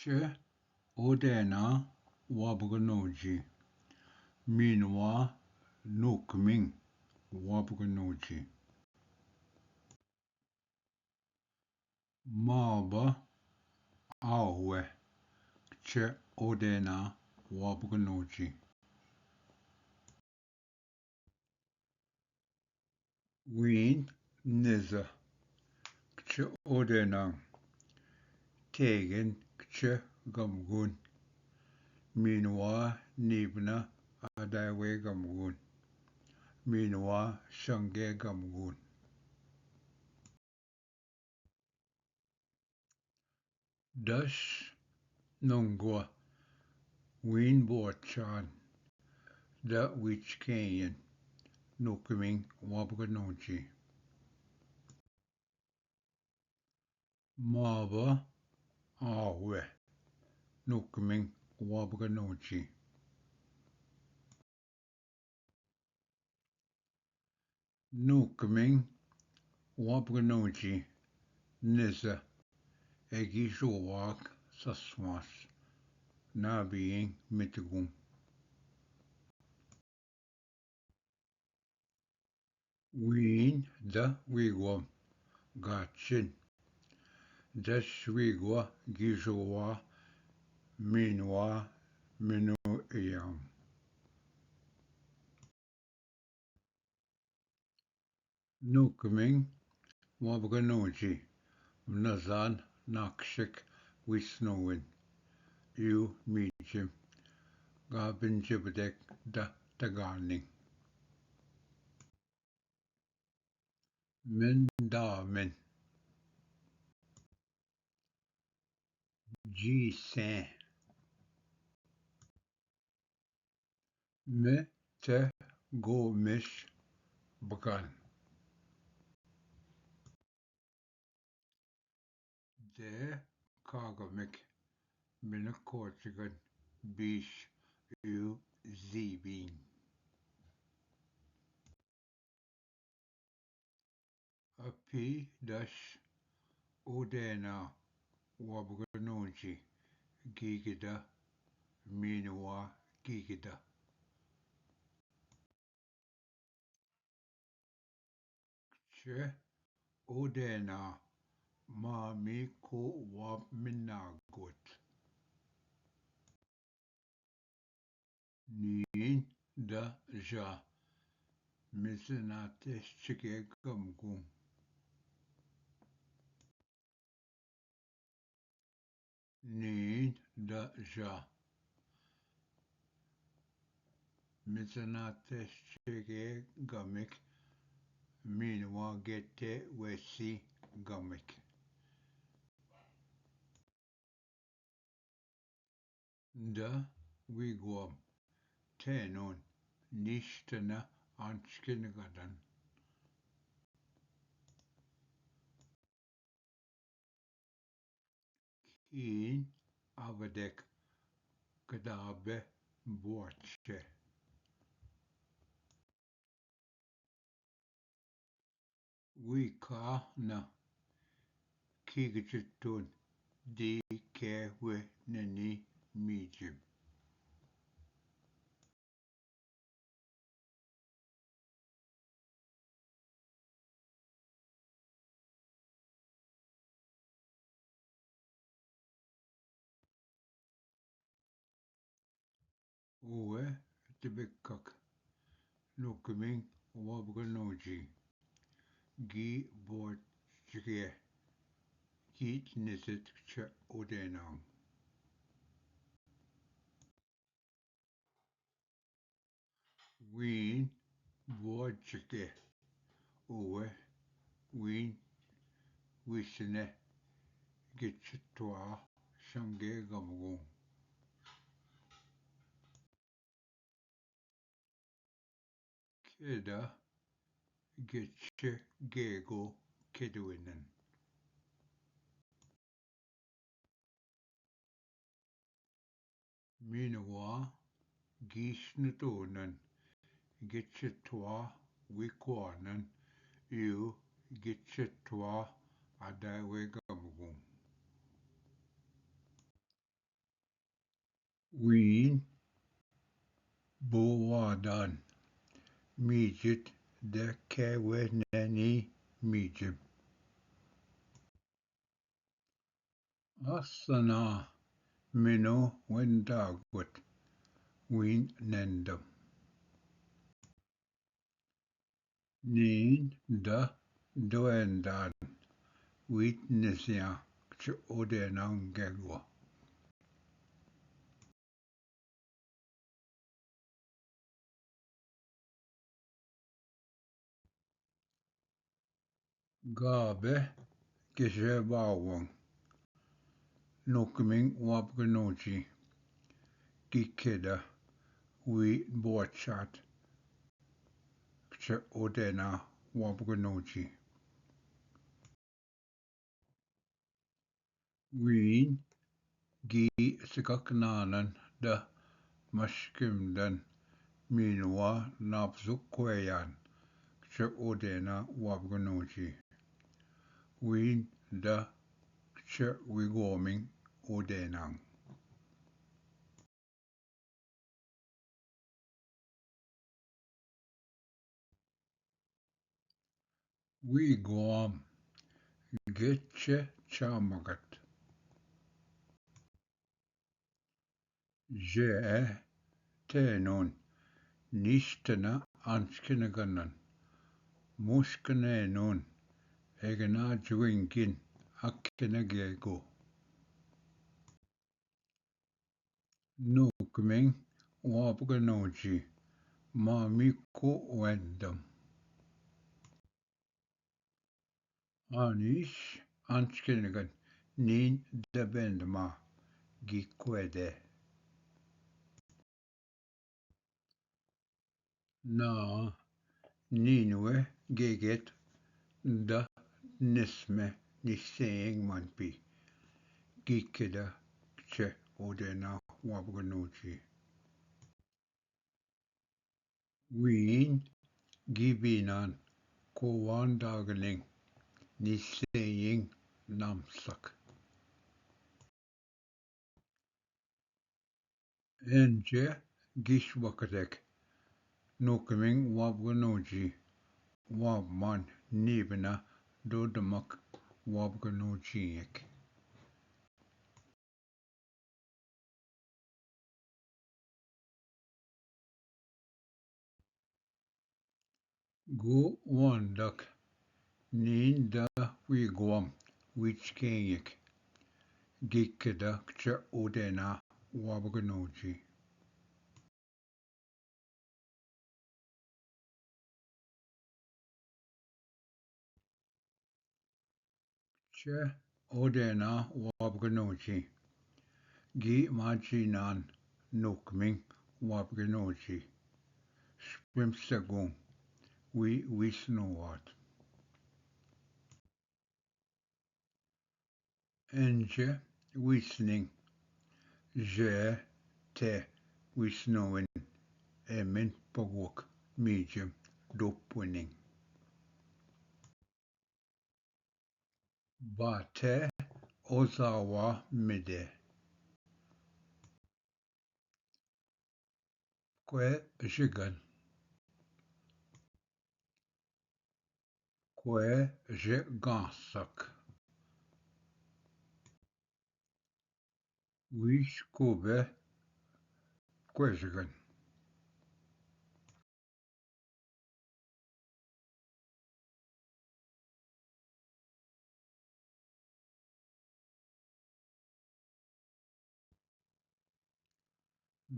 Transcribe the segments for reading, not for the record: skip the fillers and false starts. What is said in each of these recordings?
Che odena waabonooji minwa nukming waabonooji maaba awe che odena waabonooji win niza che odena tegen che gamgun minwa nibna adawe gamgun minwa shange gamgun dash nungwa win borchan da wich kenyan nukming waabonooji maaba awe nukming waabonooji nukming waabonooji niza egijuwak saswas na being mitgun win da wigwam gachin dash wigwa gijuwa minwa minu iyam nukming waabonooji mnazan nakshik wisnowin yu mijim gabinjibdek da tagarning Mindamin G-San Me Te Go Mish Bagan De Kagamik Minakortigan Bish U Zibin Api Dash Odena Waabonooji Gigida Minwa Gigida Che Odena Mami Ko Wab Minagot Nin Da Ja Mizinate Chike Gamgum Nin Da Ja Mizinate Chike Gamik Minwa Gete Wesi Gamik Da Wigwam Tenon Nishtana Anchkingadan Keen Avadek Kadabe Borche Wika Na Kigitun Di Kewe Nani Mijim Owe Tibikak Nukming Waabonooji Gi Borche Git Nisit Che Odenang Ween Borche Owe Ween Wishne Gitchitwa Shange Gamgung Keda Gitche Gego Kedwinen Minwa Gishnatonen Gitchitwa Wikwanen Yu Gitchitwa Adawe Gamgung Wien Bowadan Mijit de Keweneni Mijim Asana Mino Wendagwit Wien Nendam Nin da Duendan Wit Nisia Ch Odenangegwa Gabe Gishebawang Nukming Wabganoji Gikeda We Borchat Ch Odena Wabganoji Wien Gi Sikaknanan da Mashkimdan Minwa Napzukwayan Ch Odena Wabganoji Wien da Ch Wigoming Odenang Wigom Getche Chamagat Je Tenon Nishtana Anskinaganan Mushkanenon Egana Jwingin Akkinagego Nukming Wabganoji Mamiko Wendam Anish Anskinagan Nin Debendma Gikwede Na Ninwe Geget Da Nisme Nisaying Manpi Gikeda Che Odena Wabganoji Wien Gibinan Kowandagaling Nisaying Namsak Enje Gishwakatek Nukming Wabganoji Wabman Nibina Dodamak Waabonoojiinhyik Go Wandak Nin da Wigwam Wichkeenyik Gikeda Ch Odena Waabonooji Ch Odena Waabonooji Gi Majinan Nukming Waabonooji Spimsagong We Wisnowat Enje Wisning Je Te Wisnowin Emin Pogwok Medium Dopwinning Bate Ozawa Mide Kwe Jigan Kwe Jigansak Wish Kobe Kwejigan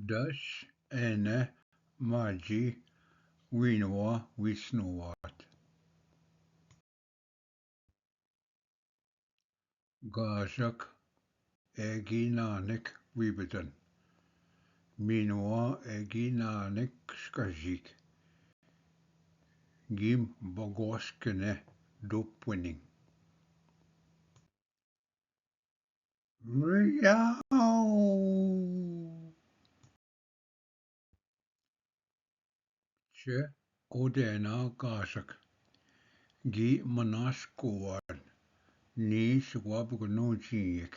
Dash Ene Maji Winwa Wisnowat Gajak Eginanik Wibidan Minwa Eginanik Skajik Gim Bogoskene Dopwinning Meow. Che Odena Gashak Gi Manashkoan Ni Swabganojiik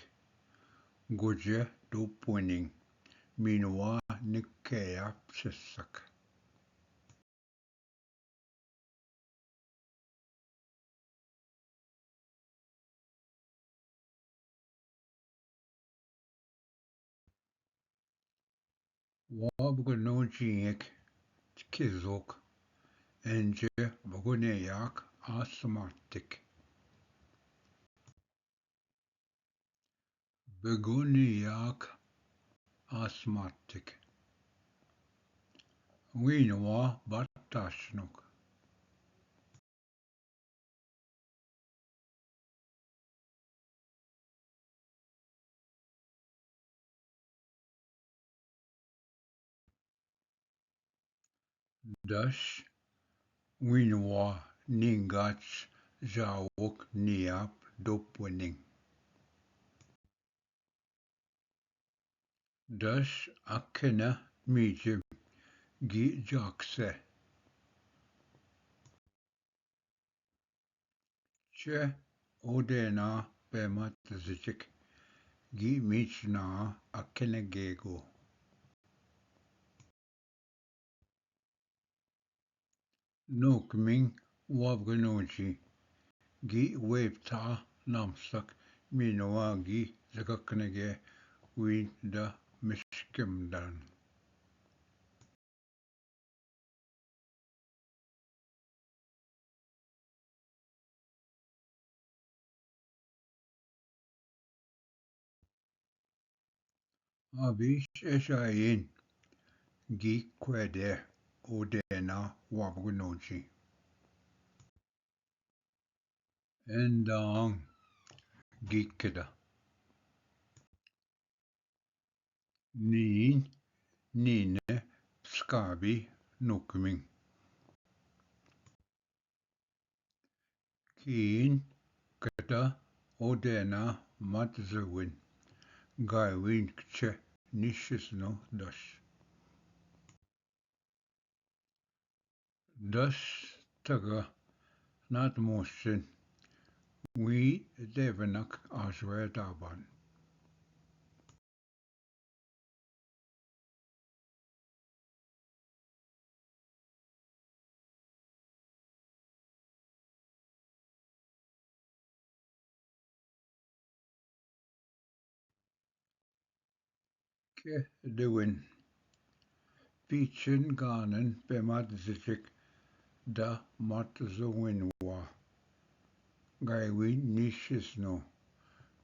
Goje Dopwinning minua nikkeä psessak. Waabonoojiinhyik kizok enje wagoneyak asmatik. Begoniyak asmatik. Winua batashnuk. Dash winua ningach jawok niap dopwinning. Dash akena mijim gi jakse. Che odena bematzichik gi michna akenegego. Nukming wabganoji gi webta namsak minoa gi zakaknege win da mishkimdan. Abish eshayin gi kwede odena wabganoji. Endang gi keda. Nin nine skabi nukming. Keen keda odena matzewin. Gaiwin kche nishisno dash. Dash taga not motion. We devenak ashwetaban. Ke dewin. Pichen ganen bemadzijik da matzewinwa. Gaiwin nishisno.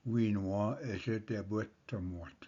Winwa eshe debwettamot.